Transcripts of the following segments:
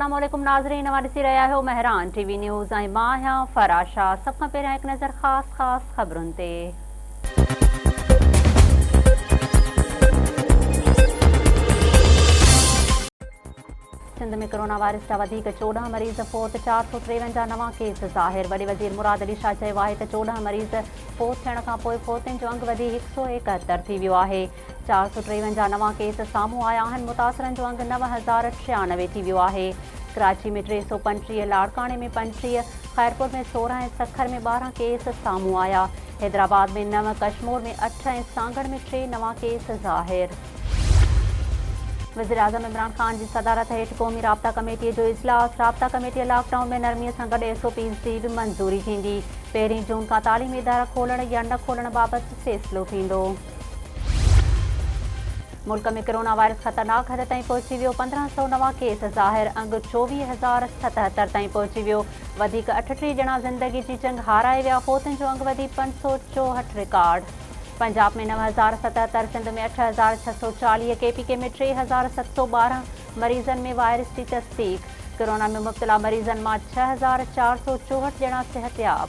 अस्सलाम वालेकुम नाज़रीन, नवां ॾिसी रहिया आहियो महरान टीवी न्यूज़ ऐं मां आहियां फराशा। सभ खां पहिरियां हिकु नज़र ख़ासि ख़बरुनि ते। सिंध में कोरोना वायरस जा वधीक 14 मरीज़ फोत, 453 नवां केस ज़ाहिर। वॾे वज़ीर मुराद अली शाह चयो आहे त 14 मरीज़ फोत थियण खां पोइ फोतनि जो अंग वधी 171 थी वियो आहे। 453 नवां केस साम्हूं आया आहिनि। मुतासिरनि जो अंग 9096 थी वियो आहे। कराची में 335, लाड़काणे में 35, खैरपुर में 16 ऐं सखर में 12 केस साम्हूं आया। हैदराबाद में 9, कश्मीर में 8 ऐं सांगड़ में 3 नवां केस ज़ाहिर। वज़ीर-ए-आज़म इमरान ख़ान जी सदारत हेठि क़ौमी राब्ता कमेटीअ जो इजलास। राब्ता कमेटीअ लॉकडाउन में नरमीअ सां गॾु SOPs जी बि मंज़ूरी थींदी। 1 जून खां तालीमी इदारा खोलण या न खोलण बाबति फ़ैसिलो थींदो। मुल्क में कोरोना वायरस ख़तरनाक हद ताईं पहुची वियो। 1500 नवां केस ज़ाहिर। अंग 24,077 ताईं पहुची वियो। वधीक 38 ॼणा ज़िंदगी जी जंग हाराए विया। फोतुनि जो अंग वधी 564 रिकॉर्ड। पंजाब में 9077, सिंध में 8640, KPK में 3712 मरीज़नि में वायरस जी तस्दीक। कोरोना में मुब्तला मरीज़नि मां 6464 ॼणा सिहतयाब।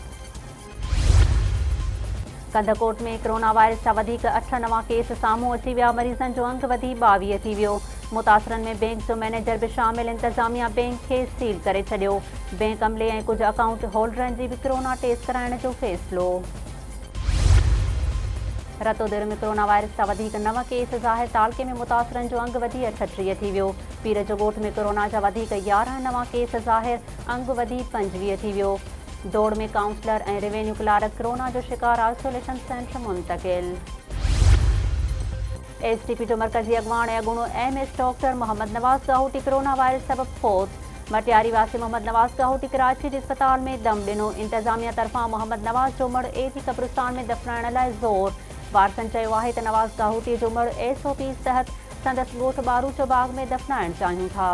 कंदकोट में कोरोना वायरस जा वधीक 8 नवां केस साम्हूं अची विया। मरीज़नि जो अंग वधी 22 थी वियो। मुतासिरनि में बैंक जो मैनेजर बि शामिल। इंतज़ामिया बैंक खे सील करे छॾियो। बैंक अमले ऐं कुझु अकाउंट होल्डरनि जी बि कोरोना टेस्ट कराइण जो फ़ैसिलो। रतोदिर में कोरोना वायरस जा वधीक 9 केस ज़ाहिर। तालके में मुतासिरनि जो अंग वधी 38 थी वियो। पीर जो ॻोठ में कोरोना जा वधीक 11 नवां केस ज़ाहिर। अंग वधी 25 थी वियो। दौड़ में काउंसलर ऐं रेवेन्यू क्लार्क कोरोना जो शिकार। आइसोलेशन सेंटर मुंतकिल। SDP जो मरकज़ी अॻवान ऐं अॻूणो MS डॉक्टर मोहम्मद नवाज़ गाहूटी कोरोना वायरस सबबि फोत। मटियारी वासी मोहम्मद नवाज़ गाहूटी कराची जे अस्पताल में दम ॾिनो। इंतज़ामिया तरफ़ां मोहम्मद नवाज़ जो मड़ एजी कब्रिस्तान में दफ़नाइण लाइ ज़ोर। वारसनि चयो आहे त नवाज़ गाहूटी जो मड़ SOPs तहत संदसि ॻोठ बारूचो बाग में दफ़नाइण चाहियूं था।